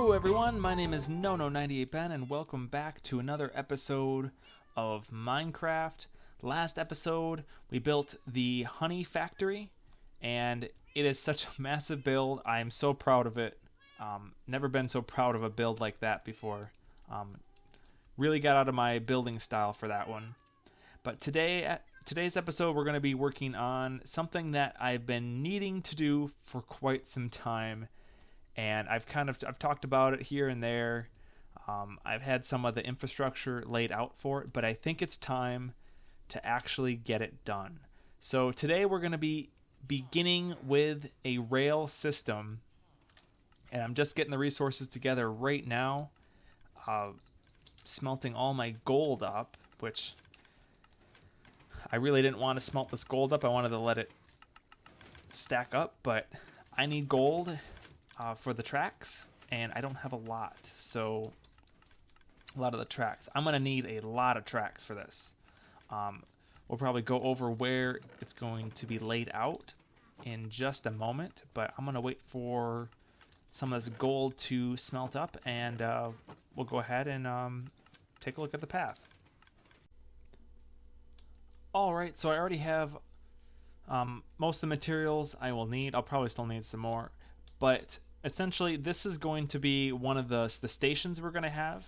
Hello everyone, my name is Nono98Ben and welcome back to another episode of Minecraft. Last episode we built the honey factory and it is such a massive build. I am so proud of it. Never been so proud of a build like that before. Really got out of my building style for that one. But today's episode we're going to be working on something that I've been needing to do for quite some time. And I've talked about it here and there. I've had some of the infrastructure laid out for it, but I think it's time to actually get it done. So today we're going to be beginning with a rail system, and I'm just getting the resources together right now, smelting all my gold up, which I really didn't want to smelt this gold up. I wanted to let it stack up, but I need gold for the tracks, and I don't have a lot, so a lot of the tracks. I'm going to need a lot of tracks for this. We'll probably go over where it's going to be laid out in just a moment, but I'm going to wait for some of this gold to smelt up, and we'll go ahead and take a look at the path. Alright, so I already have most of the materials I will need. I'll probably still need some more, but essentially this is going to be one of the stations we're going to have.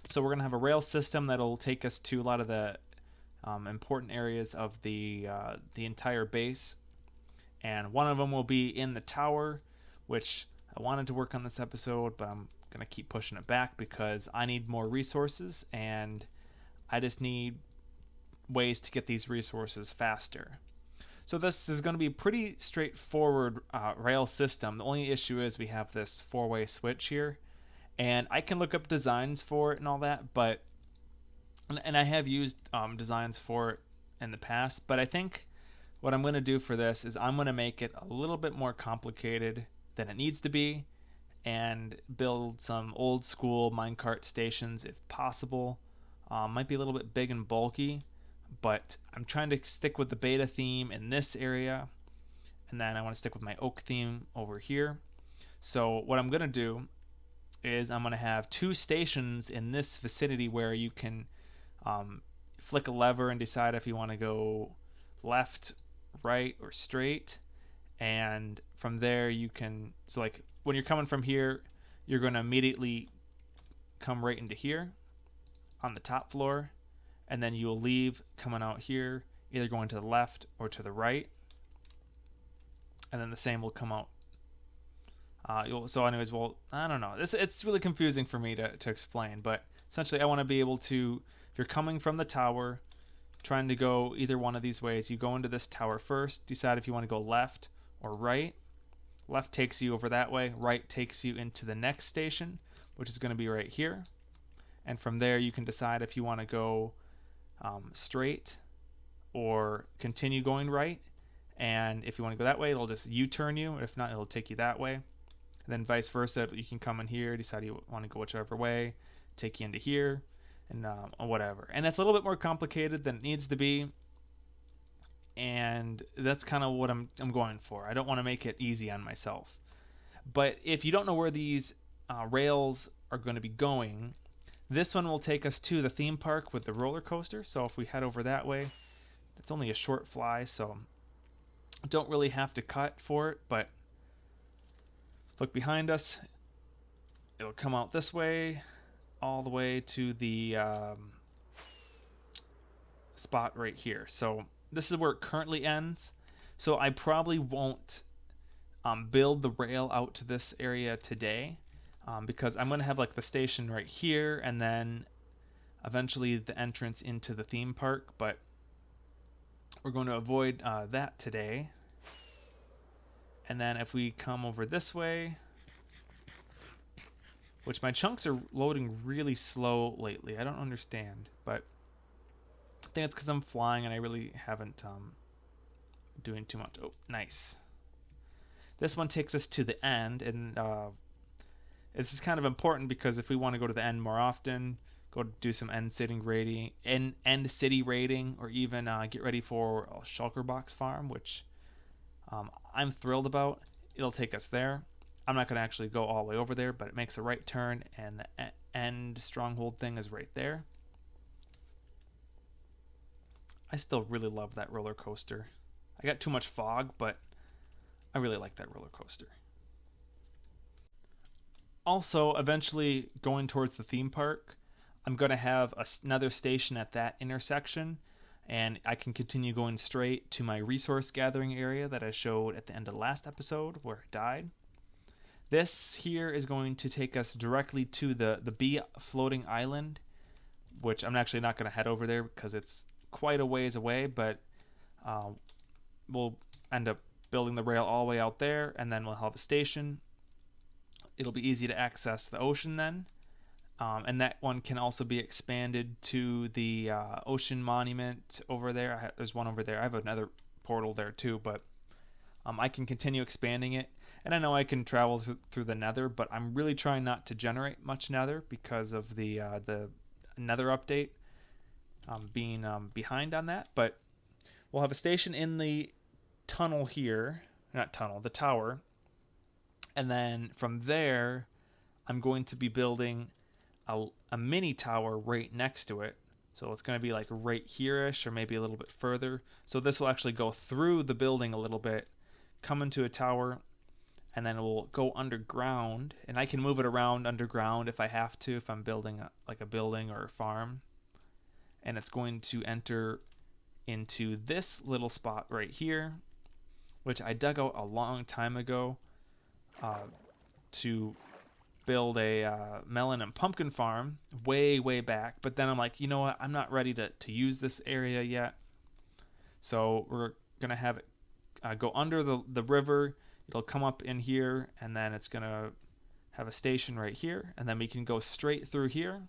So we're going to have a rail system that'll take us to a lot of the important areas of the entire base, and one of them will be in the tower, which I wanted to work on this episode, but I'm going to keep pushing it back because I need more resources and I just need ways to get these resources faster. So this is going to be a pretty straightforward rail system. The only issue is we have this four-way switch here, and I can look up designs for it and all that, but and I have used designs for it in the past, but I think what I'm going to do for this is I'm going to make it a little bit more complicated than it needs to be and build some old school minecart stations if possible. Might be a little bit big and bulky, but I'm trying to stick with the beta theme in this area, and then I want to stick with my oak theme over here. So what I'm going to do is I'm going to have two stations in this vicinity where you can flick a lever and decide if you want to go left, right, or straight, and from there you can, so like when you're coming from here, you're going to immediately come right into here on the top floor, and then you'll leave coming out here, either going to the left or to the right, and then the same will come out. So anyways, well, I don't know. It's really confusing for me to explain, but essentially I want to be able to, if you're coming from the tower, trying to go either one of these ways, you go into this tower first, decide if you want to go left or right. Left takes you over that way, right takes you into the next station, which is going to be right here. And from there you can decide if you want to go straight or continue going right, and if you want to go that way it'll just U-turn you, if not it'll take you that way, and then vice versa. You can come in here, decide you want to go whichever way, take you into here, and whatever. And it's a little bit more complicated than it needs to be, and that's kind of what I'm going for. I don't want to make it easy on myself, but if you don't know where these rails are going to be going, this one will take us to the theme park with the roller coaster. So if we head over that way, it's only a short fly, so don't really have to cut for it, but look behind us. It'll come out this way all the way to the spot right here. So this is where it currently ends. So I probably won't build the rail out to this area today. Because I'm going to have like the station right here and then eventually the entrance into the theme park, but we're going to avoid that today. And then if we come over this way, which my chunks are loading really slow lately, I don't understand, but I think it's because I'm flying and I really haven't doing too much. Oh, nice. This one takes us to the end, and this is kind of important because if we want to go to the end more often, go do some end city raiding, or even get ready for a shulker box farm, which I'm thrilled about. It'll take us there. I'm not going to actually go all the way over there, but it makes a right turn, and the end stronghold thing is right there. I still really love that roller coaster. I got too much fog, but I really like that roller coaster. Also, eventually going towards the theme park, I'm going to have another station at that intersection, and I can continue going straight to my resource gathering area that I showed at the end of the last episode where I died. This here is going to take us directly to the bee floating island, which I'm actually not going to head over there because it's quite a ways away, but we'll end up building the rail all the way out there, and then we'll have a station. It'll be easy to access the ocean then, and that one can also be expanded to the ocean monument over there. There's one over there. I have another portal there too, but I can continue expanding it. And I know I can travel through the nether, but I'm really trying not to generate much nether because of the nether update being behind on that. But we'll have a station in the tunnel here, not tunnel, the tower. And then from there, I'm going to be building a mini tower right next to it. So it's going to be like right here-ish or maybe a little bit further. So this will actually go through the building a little bit, come into a tower, and then it will go underground. And I can move it around underground if I have to, if I'm building like a building or a farm. And it's going to enter into this little spot right here, which I dug out a long time ago to build a melon and pumpkin farm way back. But then I'm like, you know what? I'm not ready to use this area yet. So we're going to have it go under the river. It'll come up in here, and then it's going to have a station right here. And then we can go straight through here.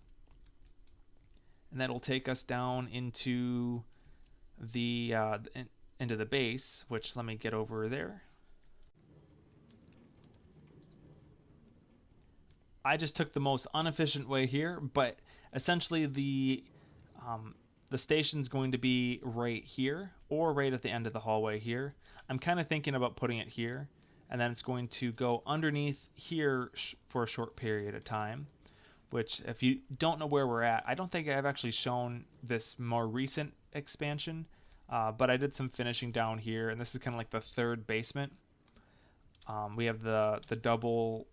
And that'll take us down into the into the base, which let me get over there. I just took the most inefficient way here, but essentially the station's going to be right here or right at the end of the hallway here. I'm kind of thinking about putting it here, and then it's going to go underneath here for a short period of time, which if you don't know where we're at, I don't think I've actually shown this more recent expansion, but I did some finishing down here, and this is kind of like the third basement. We have the double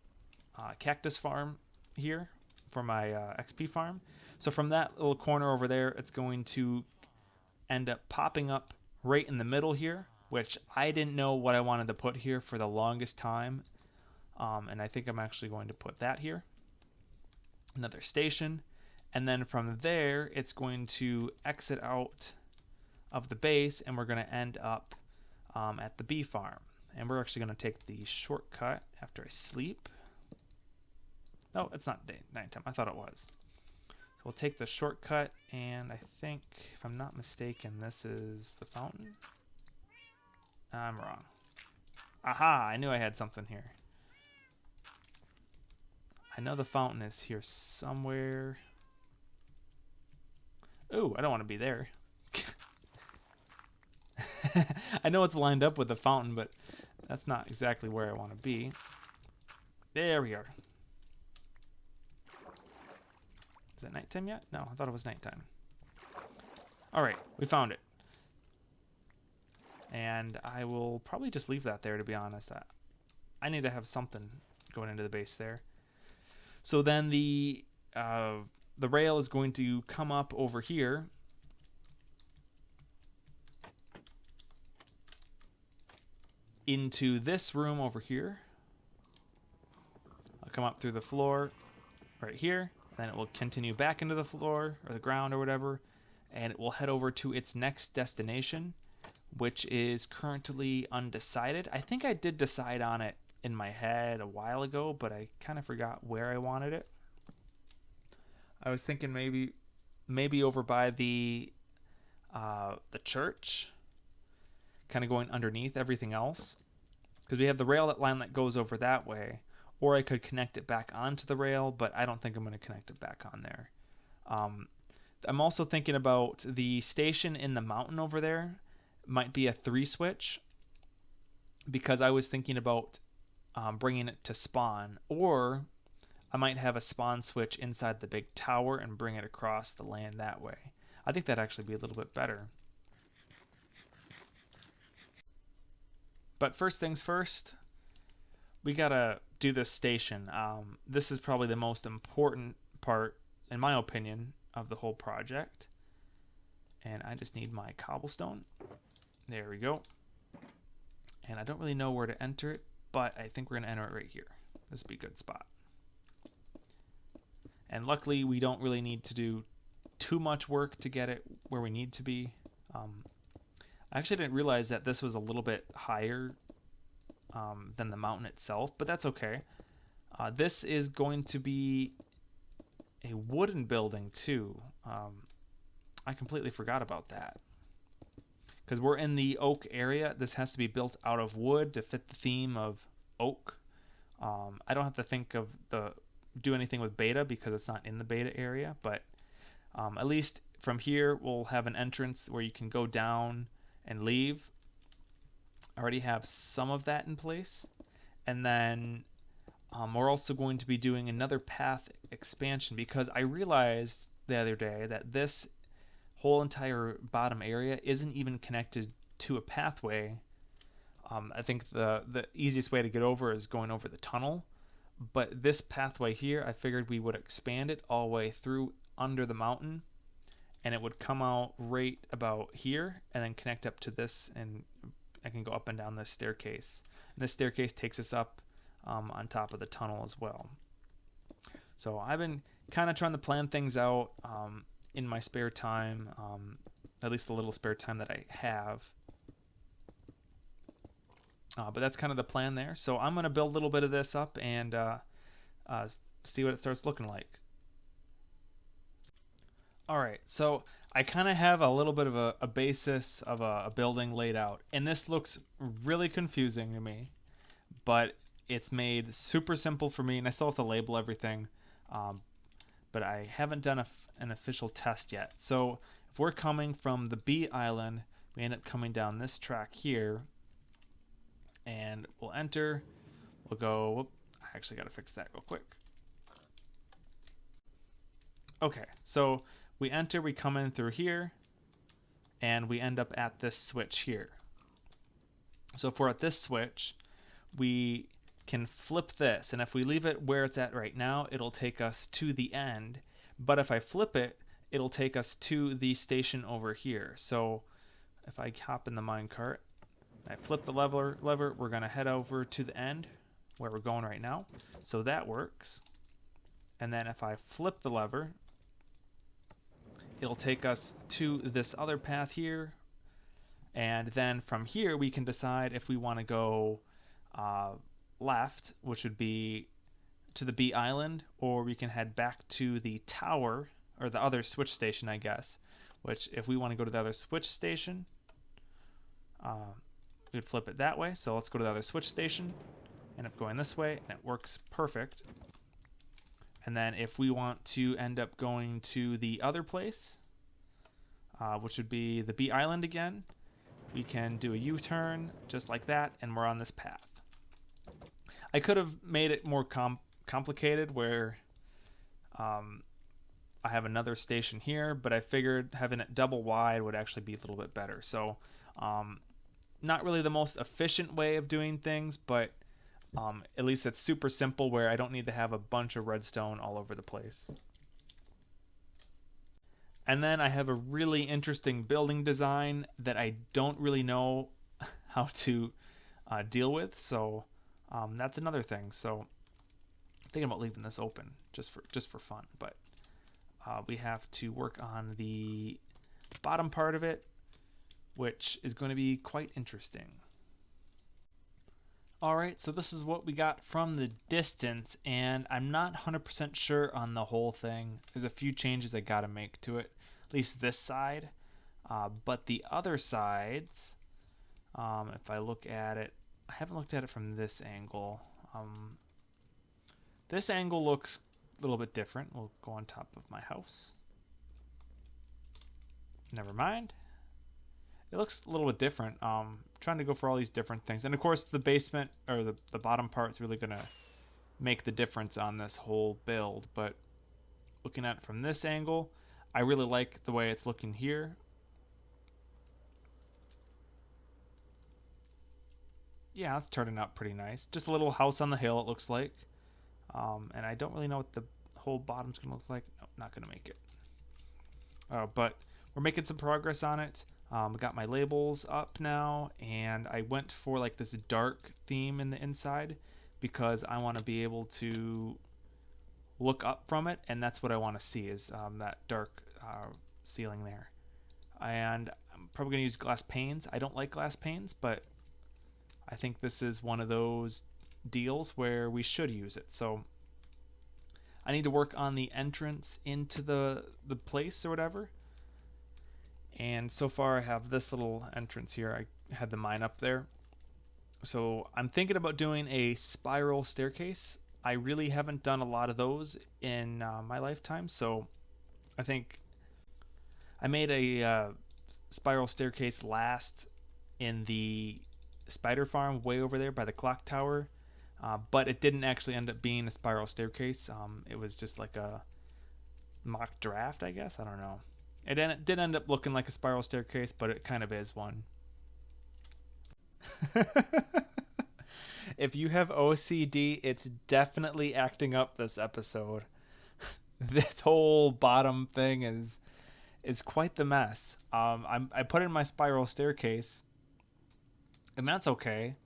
Cactus Farm here for my XP farm. So from that little corner over there, it's going to end up popping up right in the middle here, which I didn't know what I wanted to put here for the longest time. And I think I'm actually going to put that here. Another station. And then from there, it's going to exit out of the base, and we're going to end up at the bee farm. And we're actually going to take the shortcut after I sleep. No, it's not nighttime. I thought it was. So we'll take the shortcut, and I think, if I'm not mistaken, this is the fountain. I'm wrong. Aha! I knew I had something here. I know the fountain is here somewhere. Ooh, I don't want to be there. I know it's lined up with the fountain, but that's not exactly where I want to be. There we are. Is it nighttime yet? No, I thought it was nighttime. Alright, we found it. And I will probably just leave that there, to be honest. I need to have something going into the base there. So then the rail is going to come up over here. Into this room over here. I'll come up through the floor right here. Then it will continue back into the floor or the ground or whatever, and it will head over to its next destination, which is currently undecided. I think I did decide on it in my head a while ago, but I kind of forgot where I wanted it. I was thinking maybe over by the church, kind of going underneath everything else, because we have the rail line that goes over that way. Or I could connect it back onto the rail, but I don't think I'm going to connect it back on there. I'm also thinking about the station in the mountain over there might be a 3 switch, because I was thinking about bringing it to spawn, or I might have a spawn switch inside the big tower and bring it across the land that way. I think that'd actually be a little bit better. But first things first, we gotta do this station. This is probably the most important part, in my opinion, of the whole project. And I just need my cobblestone. There we go. And I don't really know where to enter it, but I think we're gonna enter it right here. This would be a good spot. And luckily, we don't really need to do too much work to get it where we need to be. I actually didn't realize that this was a little bit higher than the mountain itself, but that's okay. This is going to be a wooden building too. I completely forgot about that. Because we're in the oak area, this has to be built out of wood to fit the theme of oak. I don't have to think of do anything with beta because it's not in the beta area, but at least from here we'll have an entrance where you can go down and leave. I already have some of that in place. And then we're also going to be doing another path expansion because I realized the other day that this whole entire bottom area isn't even connected to a pathway. I think the easiest way to get over is going over the tunnel. But this pathway here, I figured we would expand it all the way through under the mountain, and it would come out right about here and then connect up to this, and I can go up and down this staircase. And this staircase takes us up on top of the tunnel as well. So I've been kind of trying to plan things out in my spare time, at least the little spare time that I have. But that's kind of the plan there. So I'm going to build a little bit of this up and see what it starts looking like. Alright, so I kind of have a little bit of a basis of a building laid out. And this looks really confusing to me. But it's made super simple for me. And I still have to label everything. But I haven't done an official test yet. So if we're coming from the B island, we end up coming down this track here. And we'll enter. We'll go. Whoop, I actually got to fix that real quick. Okay, so we enter, we come in through here, and we end up at this switch here. So if we're at this switch, we can flip this, and if we leave it where it's at right now, it'll take us to the end. But if I flip it, it'll take us to the station over here. So if I hop in the minecart, I flip the lever, we're going to head over to the end where we're going right now. So that works. And then if I flip the lever, it'll take us to this other path here. And then from here, we can decide if we want to go left, which would be to the B island, or we can head back to the tower, or the other switch station, I guess. Which, if we want to go to the other switch station, we would flip it that way. So let's go to the other switch station, end up going this way, and it works perfect. And then if we want to end up going to the other place, which would be the B island again, we can do a U-turn just like that, and we're on this path. I could have made it more complicated where I have another station here, but I figured having it double wide would actually be a little bit better. So not really the most efficient way of doing things, but at least it's super simple where I don't need to have a bunch of redstone all over the place. And then I have a really interesting building design that I don't really know how to deal with, so that's another thing. So I'm thinking about leaving this open just for fun, but we have to work on the bottom part of it, which is going to be quite interesting. Alright, so this is what we got from the distance, and I'm not 100% sure on the whole thing. There's a few changes I gotta make to it, at least this side. But the other sides, if I look at it, I haven't looked at it from this angle. This angle looks a little bit different. We'll go on top of my house. Never mind. it looks a little bit different. Trying to go for all these different things. And of course the basement, or the bottom part's really going to make the difference on this whole build. But looking at it from this angle, I really like the way it's looking here. Yeah, it's turning out pretty nice. Just a little house on the hill, it looks like. And I don't really know what the whole bottom's going to look like. Nope, not going to make it. But we're making some progress on it. I got my labels up now, and I went for like this dark theme in the inside because I want to be able to look up from it, and that's what I want to see is that dark ceiling there. And I'm probably going to use glass panes. I don't like glass panes, but I think this is one of those deals where we should use it. So I need to work on the entrance into the place or whatever. And so far I have this little entrance here. I had the mine up there. So I'm thinking about doing a spiral staircase. I really haven't done a lot of those in my lifetime. So I think I made a spiral staircase last in the spider farm way over there by the clock tower. But it didn't actually end up being a spiral staircase. It was just like a mock draft, I guess. I don't know. It did end up looking like a spiral staircase, but it kind of is one. If you have OCD, it's definitely acting up this episode. This whole bottom thing is quite the mess. I put in my spiral staircase, and that's okay,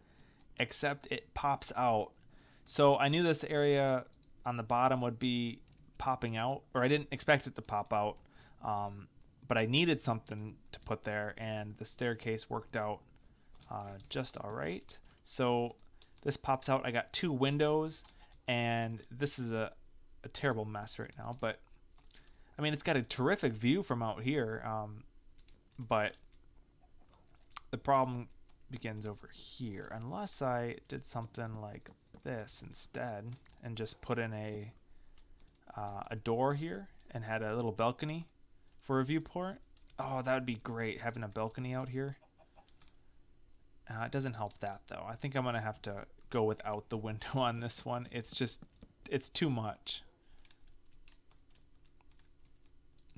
except it pops out. So I knew this area on the bottom would be popping out, or I didn't expect it to pop out. But I needed something to put there, and the staircase worked out just all right. So this pops out. I got 2 windows, and this is a terrible mess right now. But I mean, it's got a terrific view from out here. But the problem begins over here, unless I did something like this instead and just put in a door here and had a little balcony for a viewport. Oh, that would be great, having a balcony out here. It doesn't help that though. I think I'm gonna have to go without the window on this one. It's too much.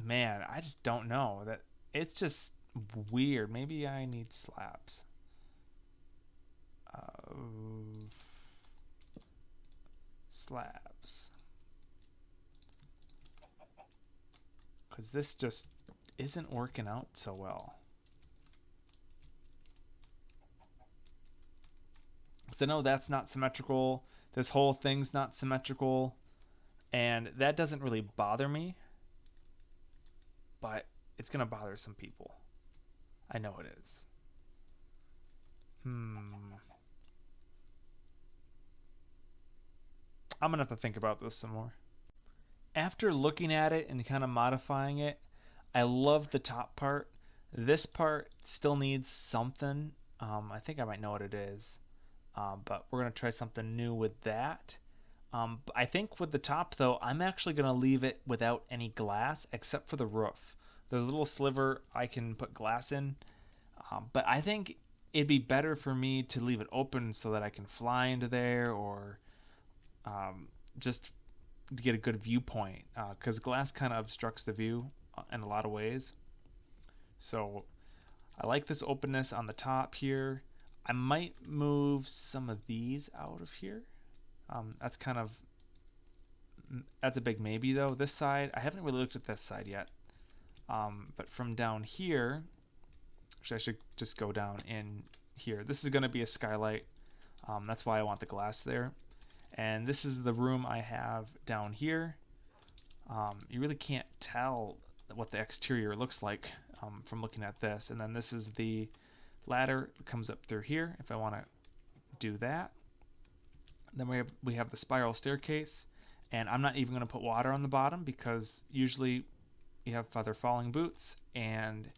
Man, I just don't know. That it's just weird. Maybe I need slabs. Slabs. Because this just isn't working out so well. So no, that's not symmetrical. This whole thing's not symmetrical. And that doesn't really bother me. But it's going to bother some people. I know it is. I'm going to have to think about this some more. After looking at it and kind of modifying it, I love the top part. This part still needs something. I think I might know what it is. But we're going to try something new with that. I think with the top, though, I'm actually going to leave it without any glass except for the roof. There's a little sliver I can put glass in. But I think it'd be better for me to leave it open so that I can fly into there or just to get a good viewpoint, because glass kind of obstructs the view in a lot of ways. So I like this openness on the top here. I might move some of these out of here. That's a big maybe though. This side, I haven't really looked at this side yet. But from down here, actually I should just go down in here. This is going to be a skylight. That's why I want the glass there. And this is the room I have down here. You really can't tell what the exterior looks like from looking at this. And then this is the ladder that comes up through here if I want to do that. Then we have the spiral staircase. And I'm not even going to put water on the bottom because usually you have feather falling boots. And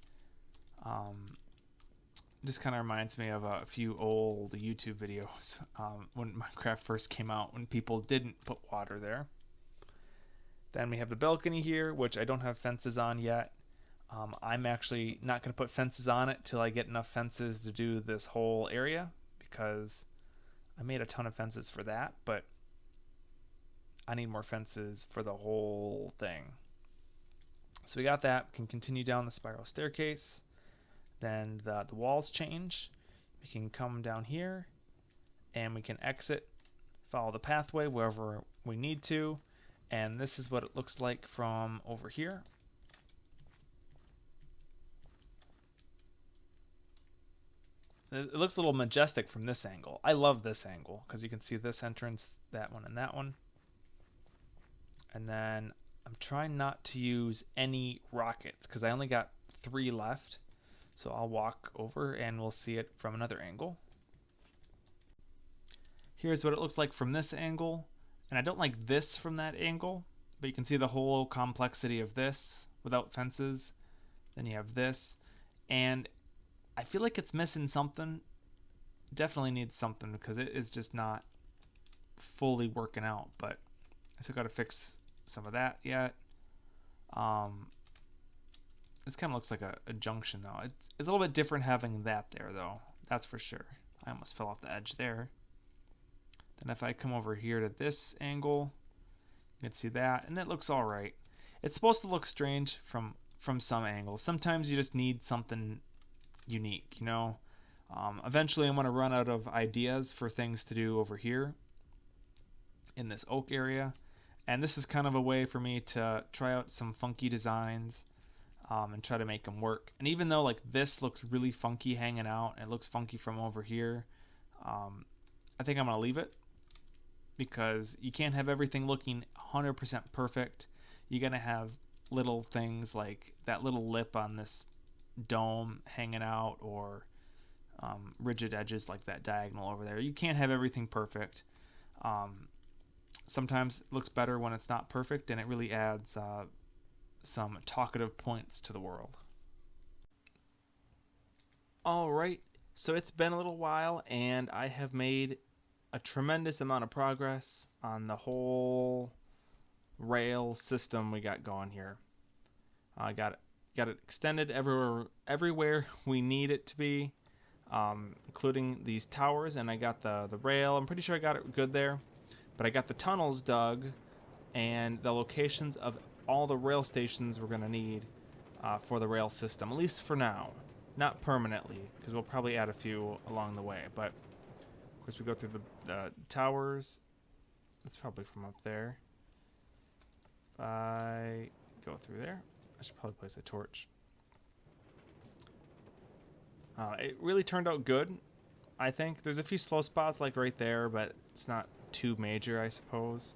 just kind of reminds me of a few old YouTube videos when Minecraft first came out, when people didn't put water there. Then we have the balcony here, which I don't have fences on yet. I'm actually not going to put fences on it till I get enough fences to do this whole area, because I made a ton of fences for that, but I need more fences for the whole thing. So we got that. We can continue down the spiral staircase. Then the walls change. We can come down here and we can exit, follow the pathway wherever we need to. And this is what it looks like from over here. It looks a little majestic from this angle. I love this angle because you can see this entrance, that one, and that one. And then I'm trying not to use any rockets because I only got 3 left. So I'll walk over and we'll see it from another angle. Here's what it looks like from this angle. And I don't like this from that angle, but you can see the whole complexity of this without fences. Then you have this. And I feel like it's missing something. Definitely needs something because it is just not fully working out. But I still got to fix some of that yet. This kind of looks like a junction though. It's a little bit different having that there though. That's for sure. I almost fell off the edge there. Then if I come over here to this angle, you can see that, and that looks all right. It's supposed to look strange from some angles. Sometimes you just need something unique, you know. Eventually I'm going to run out of ideas for things to do over here in this oak area, and this is kind of a way for me to try out some funky designs and try to make them work. And even though like this looks really funky hanging out, it looks funky from over here, I think I'm going to leave it because you can't have everything looking 100% perfect. You're going to have little things like that little lip on this dome hanging out, or rigid edges like that diagonal over there. You can't have everything perfect. Sometimes it looks better when it's not perfect, and it really adds some talkative points to the world. Alright, so it's been a little while and I have made a tremendous amount of progress on the whole rail system we got going here. I got it extended everywhere we need it to be, including these towers, and I got the rail. I'm pretty sure I got it good there, but I got the tunnels dug and the locations of all the rail stations we're going to need for the rail system, at least for now. Not permanently, because we'll probably add a few along the way, but of course we go through the towers. That's probably from up there. If I go through there, I should probably place a torch. It really turned out good, I think. There's a few slow spots like right there, but it's not too major, I suppose.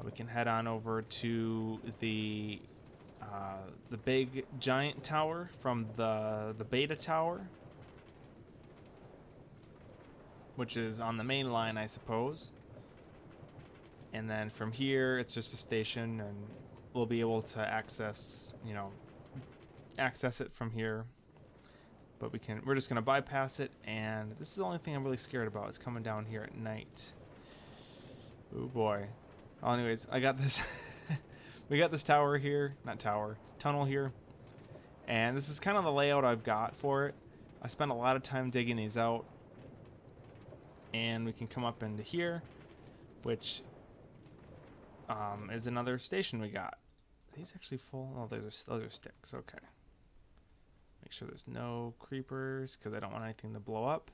We can head on over to the big giant tower from the beta tower, which is on the main line, I suppose. And then from here, it's just a station, and we'll be able to access it from here. But we're just gonna bypass it, and this is the only thing I'm really scared about, is coming down here at night. Oh boy. Well, anyways, I got this. We got this tunnel here, and this is kind of the layout I've got for it. I spent a lot of time digging these out, and we can come up into here, which is another station we got. Are these actually full? Oh, those are sticks. Okay. Make sure there's no creepers because I don't want anything to blow up.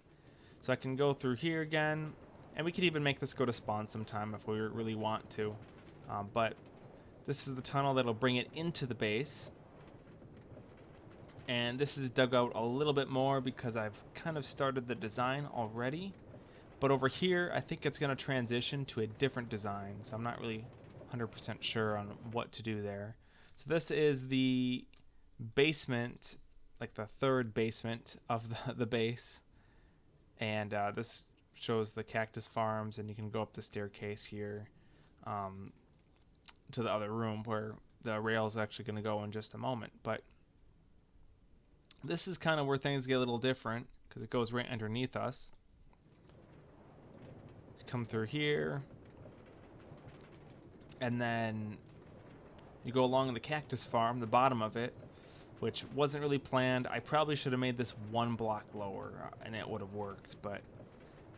So I can go through here again, and we could even make this go to spawn sometime if we really want to. But this is the tunnel that'll bring it into the base. And this is dug out a little bit more because I've kind of started the design already. But over here, I think it's going to transition to a different design. So I'm not really 100% sure on what to do there. So this is the basement, like the third basement of the base. And this shows the Cactus Farms, and you can go up the staircase here to the other room where the rail is actually going to go in just a moment. But this is kind of where things get a little different because it goes right underneath us. Come through here, and then you go along the Cactus Farm, the bottom of it, which wasn't really planned. I probably should have made this one block lower, and it would have worked, but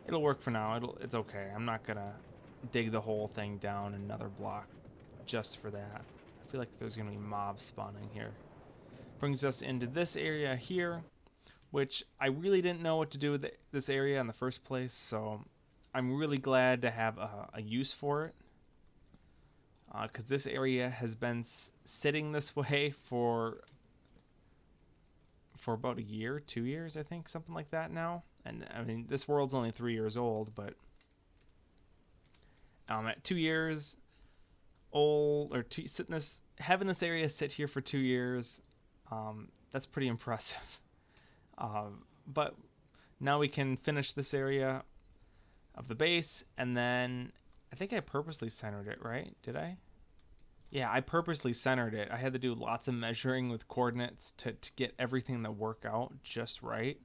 it'll work for now. It's okay. I'm not gonna dig the whole thing down another block just for that. I feel like there's gonna be mobs spawning here. Brings us into this area here, which I really didn't know what to do with this area in the first place, so I'm really glad to have a use for it. Because this area has been sitting this way for about a year, 2 years, I think, something like that now. And I mean, this world's only 3 years old, but at 2 years old, or having this area sit here for 2 years, that's pretty impressive. But now we can finish this area of the base, and then I think I purposely centered it, right? Did I? Yeah, I purposely centered it. I had to do lots of measuring with coordinates to get everything to work out just right.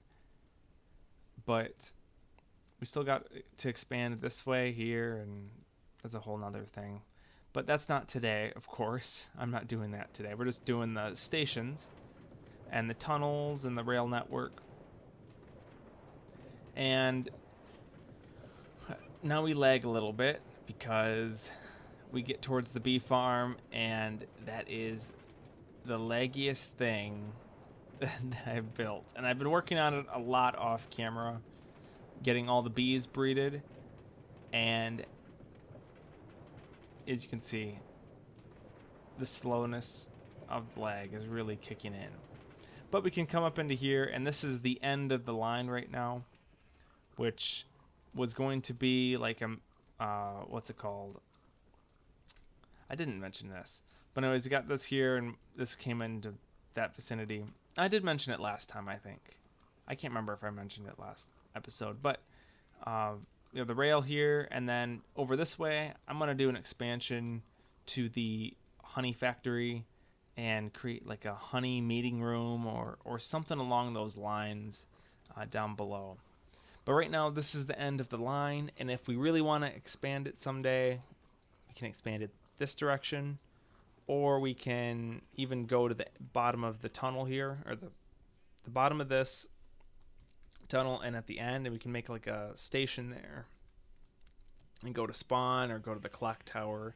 But we still got to expand it this way here, and that's a whole nother thing. But that's not today, of course. I'm not doing that today. We're just doing the stations and the tunnels and the rail network. And now we lag a little bit because we get towards the bee farm, and that is the laggiest thing that I've built. And I've been working on it a lot off camera, getting all the bees breeded, and as you can see, the slowness of lag is really kicking in. But we can come up into here, and this is the end of the line right now, which was going to be like what's it called? I didn't mention this. But anyways, we got this here, and this came into that vicinity. I did mention it last time, I think. I can't remember if I mentioned it last episode. But we have the rail here, and then over this way, I'm going to do an expansion to the honey factory and create like a honey meeting room or something along those lines down below. But right now, this is the end of the line, and if we really want to expand it someday, we can expand it this direction, or we can even go to the bottom of the tunnel here, or the bottom of this tunnel, and at the end, and we can make like a station there and go to spawn or go to the clock tower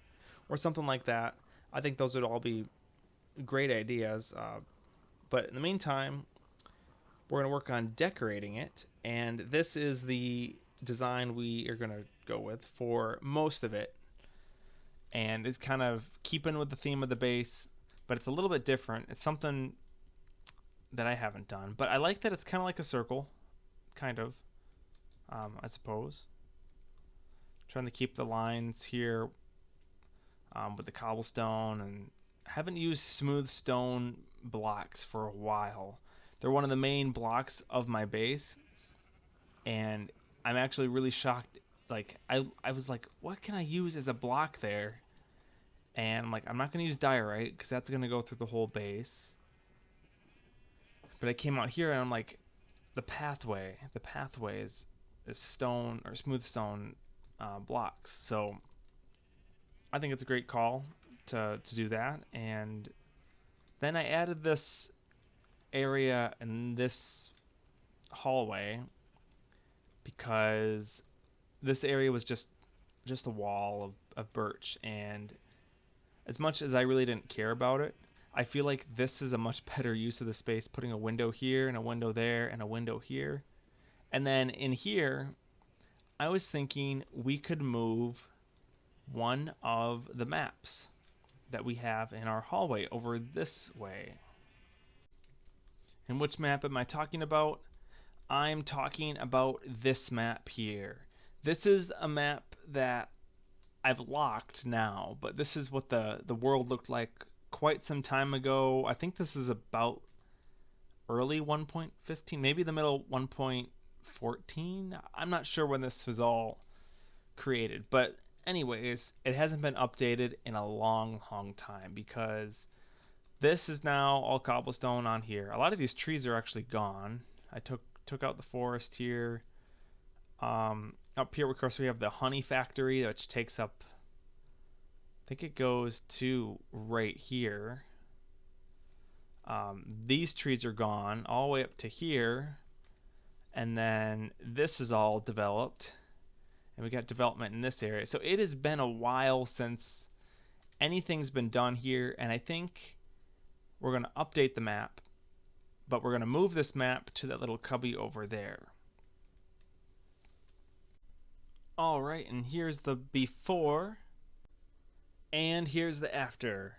or something like that. I think those would all be great ideas, but in the meantime, we're going to work on decorating it, and this is the design we are going to go with for most of it. And it's kind of keeping with the theme of the base, but it's a little bit different. It's something that I haven't done, but I like that it's kind of like a circle, kind of, I suppose. Trying to keep the lines here with the cobblestone, and I haven't used smooth stone blocks for a while. They're one of the main blocks of my base, and I'm actually really shocked. Like, I was like, what can I use as a block there? And I'm like, I'm not going to use diorite because that's going to go through the whole base. But I came out here and I'm like, the pathway is stone or smooth stone blocks. So I think it's a great call to do that. And then I added this area in this hallway because this area was just a wall of birch, and as much as I really didn't care about it, I feel like this is a much better use of the space, putting a window here and a window there and a window here. And then in here, I was thinking we could move one of the maps that we have in our hallway over this way. And which map am I talking about? I'm talking about this map here. This is a map that I've locked now, but this is what the world looked like quite some time ago. I think this is about early 1.15, maybe the middle 1.14. I'm not sure when this was all created, but anyways, it hasn't been updated in a long time because this is now all cobblestone on here. A lot of these trees are actually gone. I took out the forest here. Up here, of course, we have the honey factory, which takes up, I think it goes to right here. These trees are gone all the way up to here, and then this is all developed, and we got development in this area. So it has been a while since anything's been done here, and I think we're going to update the map, but we're going to move this map to that little cubby over there. All right, and here's the before, and here's the after.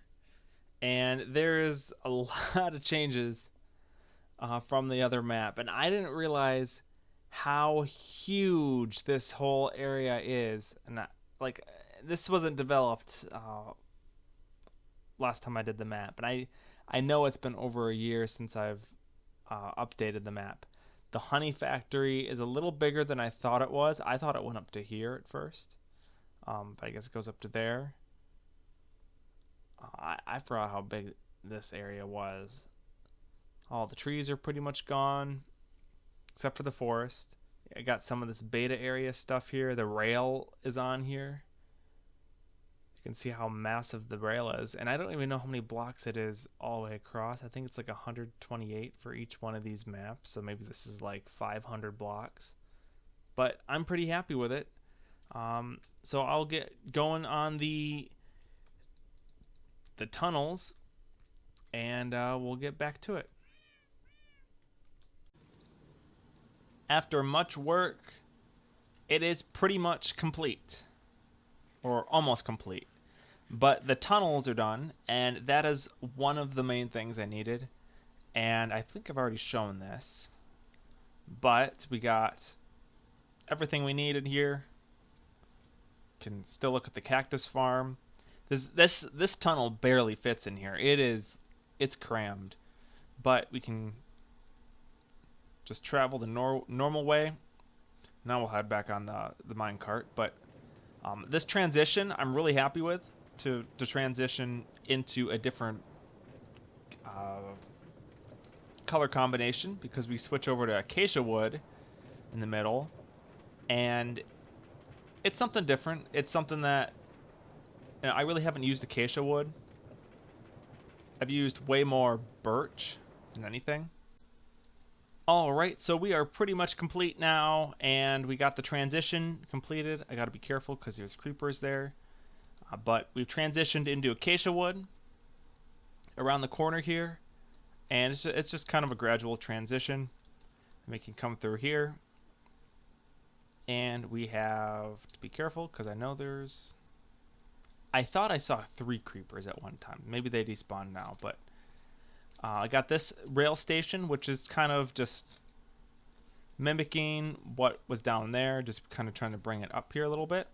And there is a lot of changes from the other map, and I didn't realize how huge this whole area is. And like, this wasn't developed last time I did the map, and I know it's been over a year since I've updated the map. The honey factory is a little bigger than I thought it was. I thought it went up to here at first, but I guess it goes up to there. I forgot how big this area was. All the trees are pretty much gone, except for the forest. I got some of this beta area stuff here. The rail is on here. You can see how massive the rail is. And I don't even know how many blocks it is all the way across. I think it's like 128 for each one of these maps. So maybe this is like 500 blocks. But I'm pretty happy with it. So I'll get going on the tunnels, and we'll get back to it. After much work, it is pretty much complete, or almost complete. But the tunnels are done, and that is one of the main things I needed. And I think I've already shown this, but we got everything we needed here. Can still look at the Cactus Farm. This tunnel barely fits in here. It's crammed, but we can just travel the normal way. Now we'll head back on the minecart. But this transition I'm really happy with, to transition into a different color combination, because we switch over to acacia wood in the middle, and it's something different. It's something that, you know, I really haven't used acacia wood. I've used way more birch than anything. Alright, so we are pretty much complete now, and we got the transition completed. I gotta be careful because there's creepers there. But we've transitioned into acacia wood around the corner here, and it's just kind of a gradual transition. And we can come through here, and we have to be careful because I know I thought I saw 3 creepers at one time. Maybe they despawned now, but I got this rail station, which is kind of just mimicking what was down there, just kind of trying to bring it up here a little bit.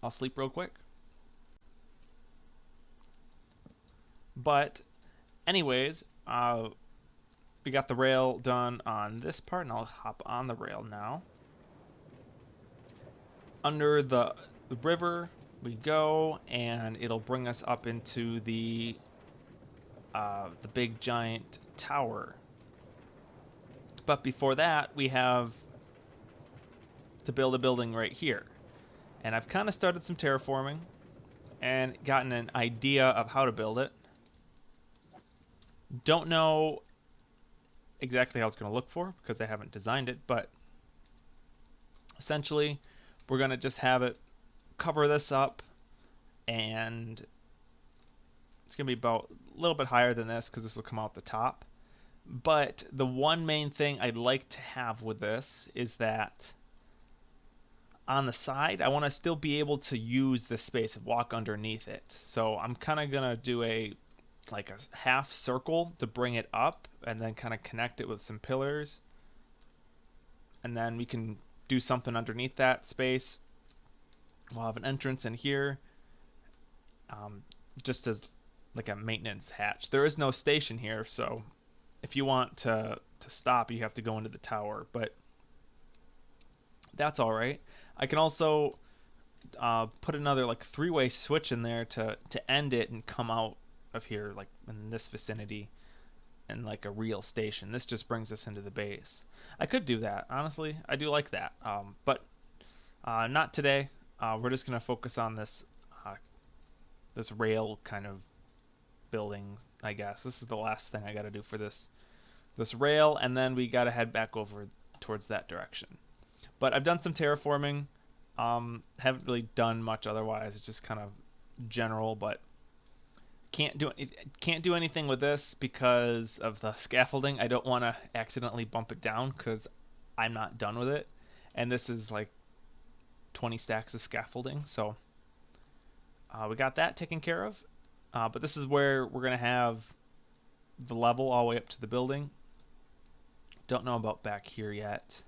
I'll sleep real quick. But anyways, we got the rail done on this part, and I'll hop on the rail now. Under the river we go, and it'll bring us up into the big giant tower. But before that, we have to build a building right here. And I've kind of started some terraforming and gotten an idea of how to build it. Don't know exactly how it's going to look for because I haven't designed it, but essentially we're going to just have it cover this up, and it's going to be about a little bit higher than this because this will come out the top. But the one main thing I'd like to have with this is that on the side, I want to still be able to use this space and walk underneath it. So I'm kind of going to do a half circle to bring it up, and then kind of connect it with some pillars. And then we can do something underneath that space. We'll have an entrance in here, just as like a maintenance hatch. There is no station here, so if you want to stop, you have to go into the tower, but that's all right. I can also put another like 3-way switch in there to end it and come out of here, like in this vicinity, and like a real station. This just brings us into the base. I could do that, honestly. I do like that, but not today. We're just gonna focus on this this rail kind of building, I guess. This is the last thing I got to do for this rail, and then we got to head back over towards that direction. But I've done some terraforming. Haven't really done much otherwise. It's just kind of general, but can't do anything with this because of the scaffolding. I don't want to accidentally bump it down because I'm not done with it, and this is like 20 stacks of scaffolding, so we got that taken care of. But this is where we're gonna have the level all the way up to the building. Don't know about back here yet.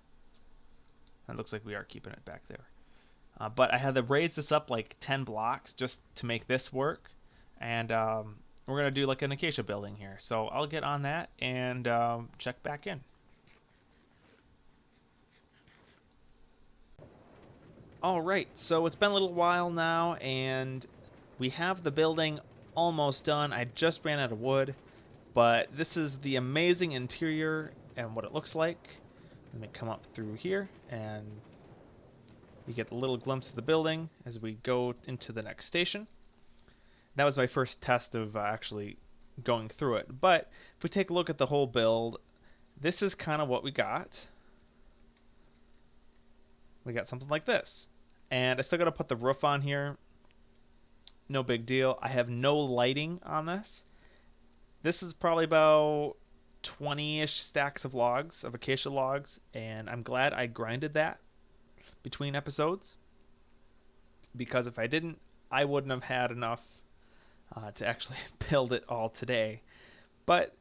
It looks like we are keeping it back there. But I had to raise this up like 10 blocks just to make this work. And we're going to do like an acacia building here. So I'll get on that and check back in. Alright, so it's been a little while now, and we have the building almost done. I just ran out of wood, but this is the amazing interior and what it looks like. Let me come up through here, and you get a little glimpse of the building as we go into the next station. That was my first test of actually going through it. But if we take a look at the whole build, this is kind of what we got. We got something like this. And I still got to put the roof on here. No big deal. I have no lighting on this. This is probably about 20-ish stacks of logs, of acacia logs, and I'm glad I grinded that between episodes, because if I didn't, I wouldn't have had enough to actually build it all today. But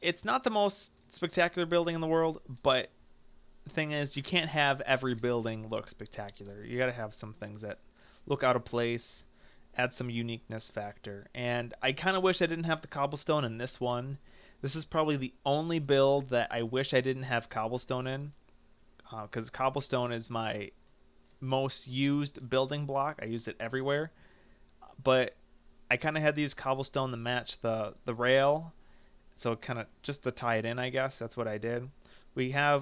it's not the most spectacular building in the world, but the thing is, you can't have every building look spectacular. You got to have some things that look out of place, add some uniqueness factor. And I kind of wish I didn't have the cobblestone in this one. This is probably the only build that I wish I didn't have cobblestone in, because cobblestone is my most used building block. I use it everywhere. But I kind of had to use cobblestone to match the rail, so kind of just to tie it in, I guess. That's what I did. We have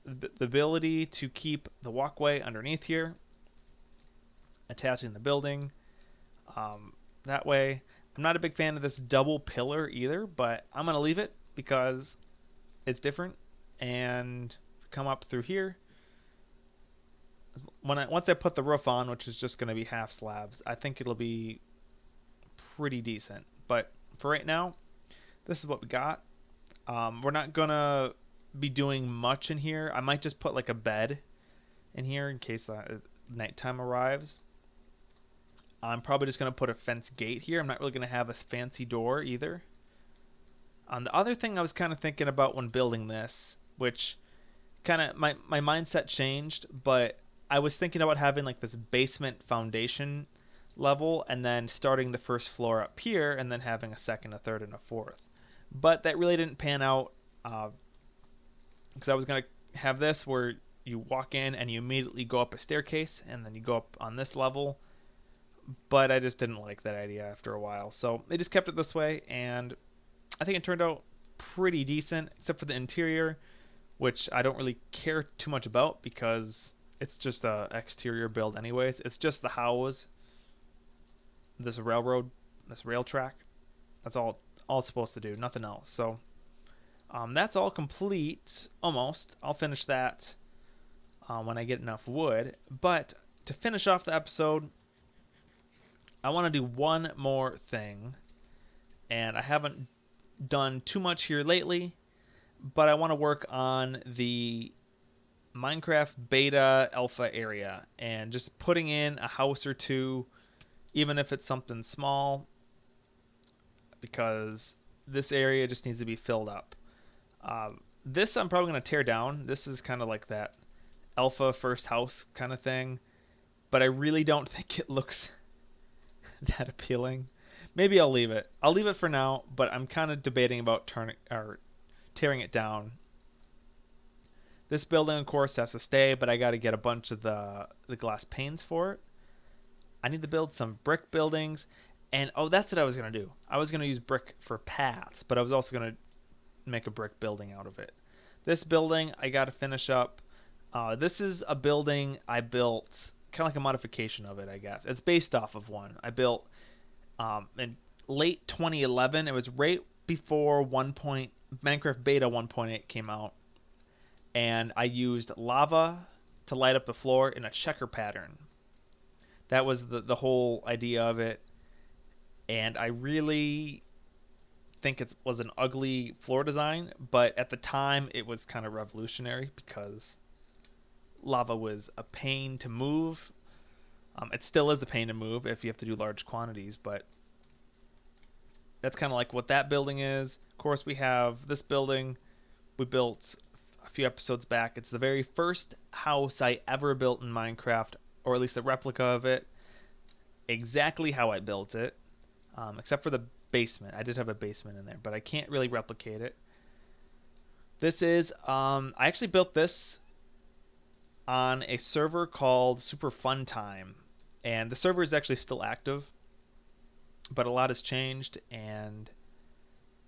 the ability to keep the walkway underneath here, attaching the building that way. I'm not a big fan of this double pillar either, but I'm going to leave it because it's different. And come up through here. Once I put the roof on, which is just going to be half slabs, I think it'll be pretty decent. But for right now, this is what we got. We're not going to be doing much in here. I might just put like a bed in here in case nighttime arrives. I'm probably just going to put a fence gate here. I'm not really going to have a fancy door either. The other thing I was kind of thinking about when building this, which kind of my mindset changed, but I was thinking about having like this basement foundation level and then starting the first floor up here and then having a second, a third, and a fourth. But that really didn't pan out because I was going to have this where you walk in and you immediately go up a staircase and then you go up on this level. But I just didn't like that idea after a while. So they just kept it this way, and I think it turned out pretty decent, except for the interior, which I don't really care too much about because it's just a exterior build anyways. It's just the house, this railroad, this rail track. That's all it's supposed to do, nothing else. So that's all complete, almost. I'll finish that when I get enough wood. But to finish off the episode, I want to do one more thing, and I haven't done too much here lately, but I want to work on the Minecraft beta alpha area and just putting in a house or two, even if it's something small, because this area just needs to be filled up. This I'm probably going to tear down. This is kind of like that alpha first house kind of thing, but I really don't think it looks that appealing. Maybe I'll leave it. I'll leave it for now, but I'm kind of debating about tearing it down. This building, of course, has to stay, but I got to get a bunch of the glass panes for it. I need to build some brick buildings, and oh, that's what I was going to do. I was going to use brick for paths, but I was also going to make a brick building out of it. This building, I got to finish up. This is a building I built, kind of like a modification of it, I guess. It's based off of one I built and late 2011. It was right before Minecraft Beta 1.8 came out, and I used lava to light up the floor in a checker pattern. That was the whole idea of it, and I really think it was an ugly floor design, but at the time it was kind of revolutionary because lava was a pain to move. It still is a pain to move if you have to do large quantities, but that's kind of like what that building is. Of course, we have this building we built a few episodes back. It's the very first house I ever built in Minecraft, or at least a replica of it, exactly how I built it, except for the basement. I did have a basement in there, but I can't really replicate it. This is, I actually built this on a server called Super Fun Time, and the server is actually still active, but a lot has changed, and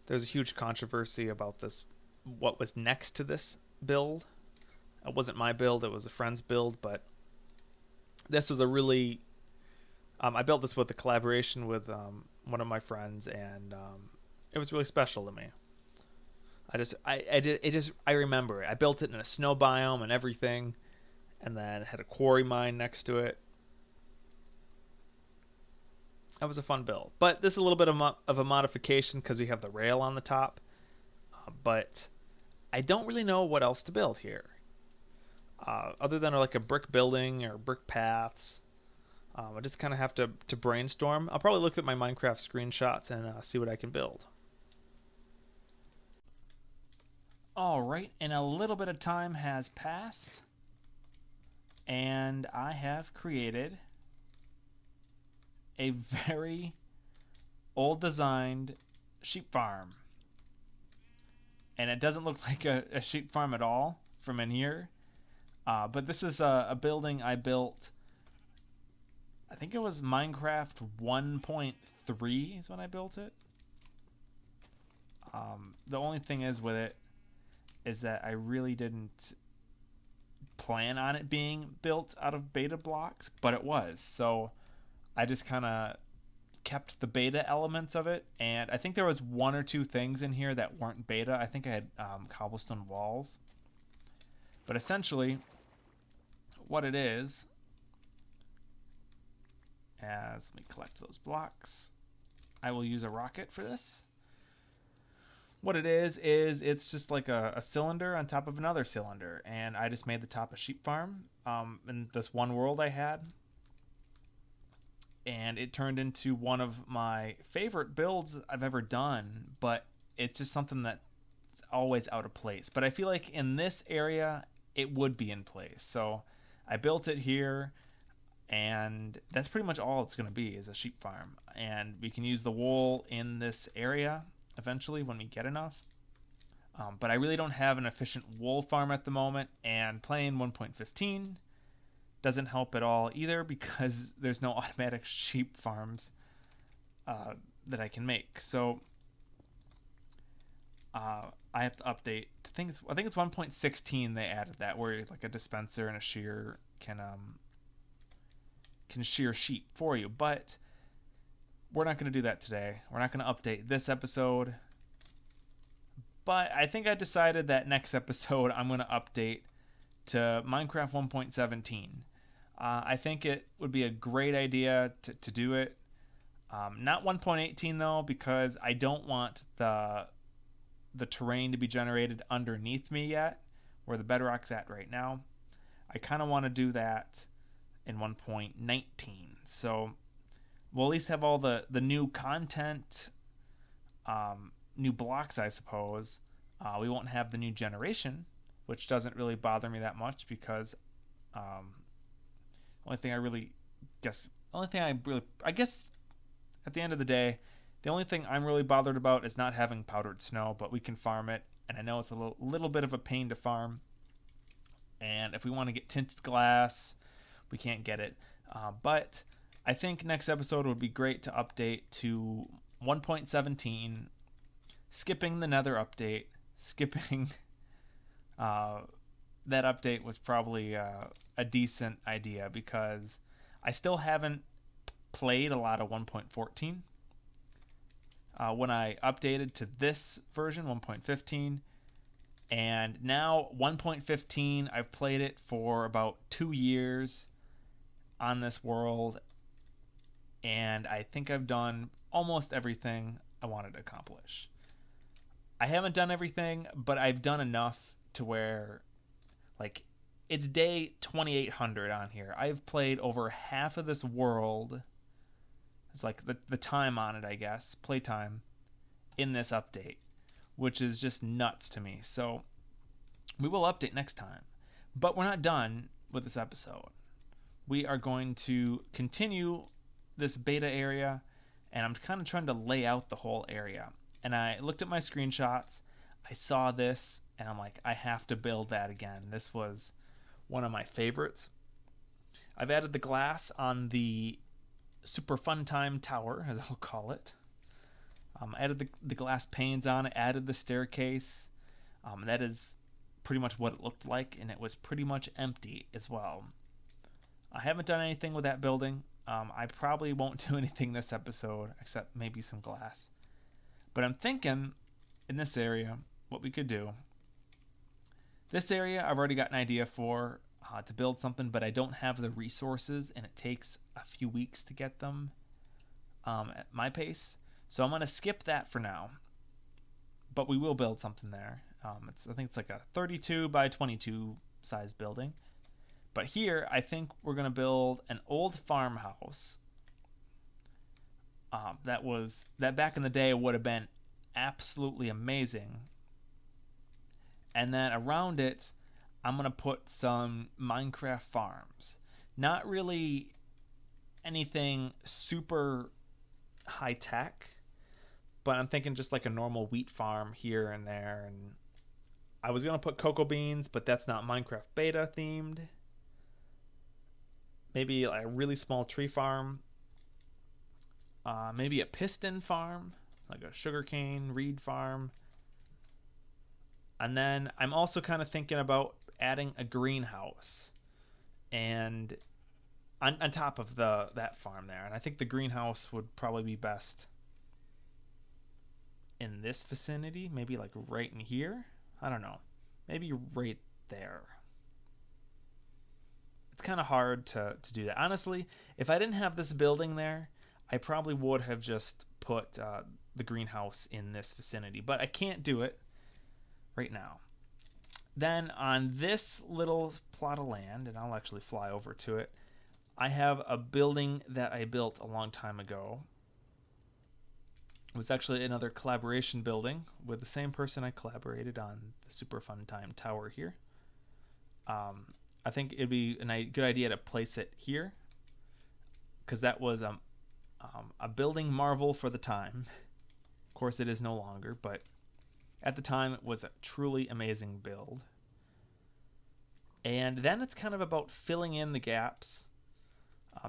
there's a huge controversy about this, what was next to this build. It wasn't my build, it was a friend's build, but this was a really, I built this with a collaboration with one of my friends, and it was really special to me. I remember it. I built it in a snow biome and everything, and then had a quarry mine next to it. That was a fun build. But this is a little bit of a modification because we have the rail on the top. But I don't really know what else to build here. Other than like a brick building or brick paths. I just kind of have to brainstorm. I'll probably look at my Minecraft screenshots and see what I can build. Alright, and a little bit of time has passed. And I have created a very old designed sheep farm. And it doesn't look like a sheep farm at all from in here. But this is a building I built, I think it was Minecraft 1.3 is when I built it. The only thing is with it is that I really didn't plan on it being built out of beta blocks, but it was. So I just kind of kept the beta elements of it, and I think there was one or two things in here that weren't beta. I think I had Cobblestone Walls. But essentially, what it is, let me collect those blocks. I will use a rocket for this. What it is it's just like a cylinder on top of another cylinder, and I just made the top a sheep farm in this one world I had, and it turned into one of my favorite builds I've ever done, but it's just something that's always out of place. But I feel like in this area it would be in place, so I built it here, and that's pretty much all it's going to be, is a sheep farm. And we can use the wool in this area eventually when we get enough. But I really don't have an efficient wool farm at the moment, and playing 1.15 doesn't help at all either, because there's no automatic sheep farms that I can make. So I have to update. I think it's 1.16 they added that, where like a dispenser and a shear can shear sheep for you. But we're not going to do that today. We're not going to update this episode. But I think I decided that next episode I'm going to update to Minecraft 1.17. I think it would be a great idea to do it. Not 1.18 though, because I don't want the terrain to be generated underneath me yet, where the bedrock's at right now. I kind of want to do that in 1.19. So we'll at least have all the new content, new blocks, I suppose. We won't have the new generation, which doesn't really bother me that much, because I guess at the end of the day, the only thing I'm really bothered about is not having powdered snow, but we can farm it, and I know it's a little bit of a pain to farm. And if we want to get tinted glass, we can't get it. But I think next episode would be great to update to 1.17, skipping the Nether update. Skipping that update was probably a decent idea, because I still haven't played a lot of 1.14. when I updated to this version, 1.15. And now 1.15, I've played it for about 2 years on this world, and I think I've done almost everything I wanted to accomplish. I haven't done everything, but I've done enough to where, like, it's day 2800 on here. I've played over half of this world. It's like the time on it, I guess, playtime in this update, which is just nuts to me. So we will update next time. But we're not done with this episode. We are going to continue this beta area, and I'm kind of trying to lay out the whole area. And I looked at my screenshots, I saw this, and I'm like, I have to build that again. This was one of my favorites. I've added the glass on the Super Fun Time Tower, as I'll call it. Added the glass panes on it, added the staircase. That is pretty much what it looked like, and it was pretty much empty as well. I haven't done anything with that building. I probably won't do anything this episode, except maybe some glass. But I'm thinking, in this area, what we could do. This area, I've already got an idea for to build something, but I don't have the resources, and it takes a few weeks to get them at my pace. So I'm going to skip that for now. But we will build something there. I think it's like a 32 by 22 size building. But here, I think we're going to build an old farmhouse. That back in the day would have been absolutely amazing. And then around it, I'm going to put some Minecraft farms. Not really anything super high tech, but I'm thinking just like a normal wheat farm here and there. And I was going to put cocoa beans, but that's not Minecraft beta themed. Maybe like a really small tree farm. Maybe a piston farm, like a sugarcane reed farm. And then I'm also kind of thinking about adding a greenhouse and on top of that farm there. And I think the greenhouse would probably be best in this vicinity, maybe like right in here. I don't know. Maybe right there. It's kind of hard to do that. Honestly, if I didn't have this building there, I probably would have just put the greenhouse in this vicinity. But I can't do it right now. Then on this little plot of land, and I'll actually fly over to it, I have a building that I built a long time ago. It was actually another collaboration building with the same person I collaborated on the Super Fun Time Tower here. I think it'd be a good idea to place it here, because that was a building marvel for the time. Of course, it is no longer, but at the time, it was a truly amazing build. And then it's kind of about filling in the gaps.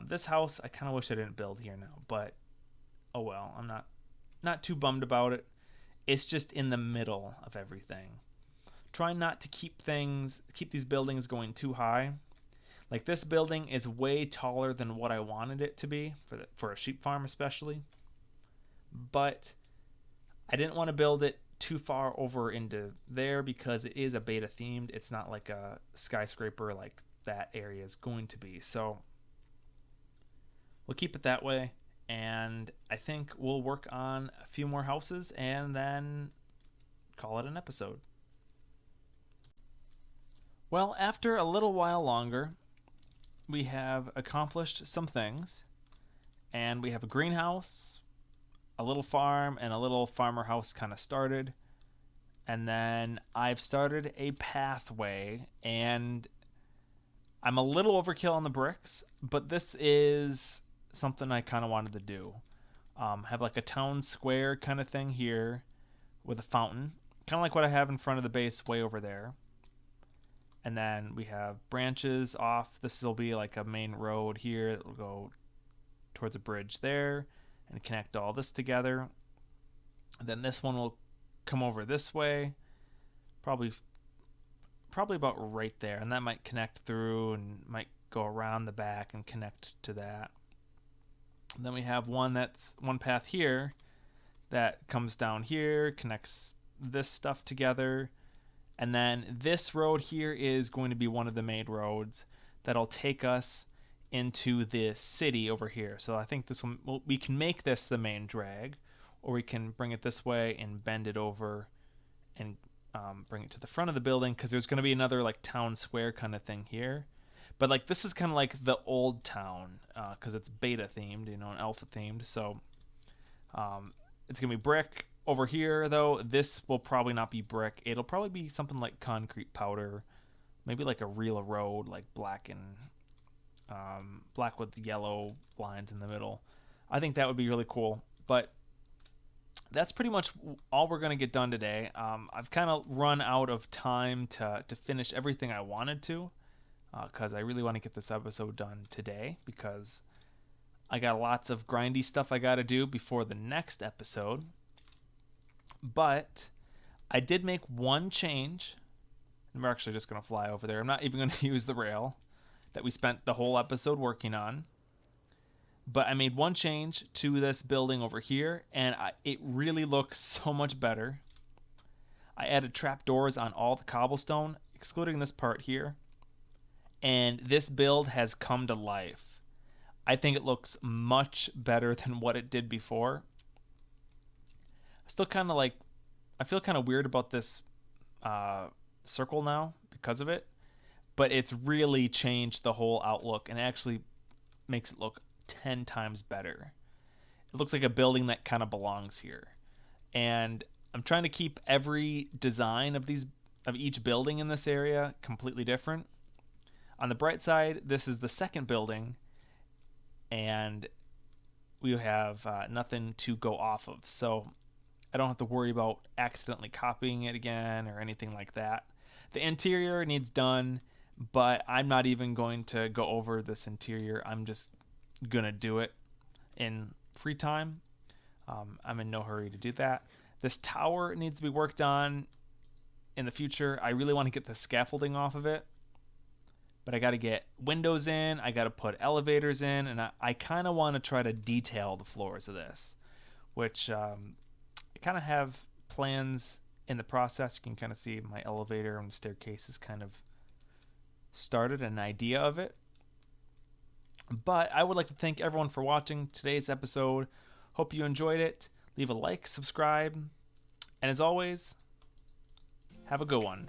This house, I kind of wish I didn't build here now, but oh well, I'm not too bummed about it. It's just in the middle of everything. Try not to keep these buildings going too high. Like this building is way taller than what I wanted it to be for a sheep farm especially. But I didn't want to build it too far over into there because it is a beta themed. It's not like a skyscraper like that area is going to be. So we'll keep it that way. And I think we'll work on a few more houses and then call it an episode. Well, after a little while longer, we have accomplished some things. And we have a greenhouse, a little farm, and a little farmer house kind of started. And then I've started a pathway, and I'm a little overkill on the bricks, but this is something I kind of wanted to do. Have like a town square kind of thing here with a fountain, kind of like what I have in front of the base way over there. And then we have branches off. This will be like a main road here that will go towards a bridge there and connect all this together. And then this one will come over this way, probably about right there, and that might connect through and might go around the back and connect to that. And then we have one path here that comes down here, connects this stuff together. And then this road here is going to be one of the main roads that'll take us into the city over here. So I think this one, we can make this the main drag, or we can bring it this way and bend it over and bring it to the front of the building, because there's going to be another like town square kind of thing here. But like this is kind of like the old town, because it's beta themed, and alpha themed. So it's gonna be brick. Over here though, this will probably not be brick. It'll probably be something like concrete powder, maybe like a real road, like black with yellow lines in the middle. I think that would be really cool. But that's pretty much all we're going to get done today. I've kind of run out of time to finish everything I wanted to, because I really want to get this episode done today, because I got lots of grindy stuff I got to do before the next episode. But I did make one change, and we're actually just going to fly over there. I'm not even going to use the rail that we spent the whole episode working on. But I made one change to this building over here, and it really looks so much better. I added trapdoors on all the cobblestone, excluding this part here. And this build has come to life. I think it looks much better than what it did before. Still kind of like, I feel kind of weird about this circle now because of it, but it's really changed the whole outlook and actually makes it look 10 times better. It looks like a building that kind of belongs here. And I'm trying to keep every design of each building in this area completely different. On the bright side, this is the second building, and we have nothing to go off of. So I don't have to worry about accidentally copying it again or anything like that. The interior needs done, but I'm not even going to go over this interior. I'm just going to do it in free time. I'm in no hurry to do that. This tower needs to be worked on in the future. I really want to get the scaffolding off of it, but I got to get windows in. I got to put elevators in, and I kind of want to try to detail the floors of this, which I kind of have plans in the process. You can kind of see my elevator and staircase is kind of started, an idea of it. But I would like to thank everyone for watching today's episode. Hope you enjoyed it. Leave a like, subscribe, and as always, have a good one.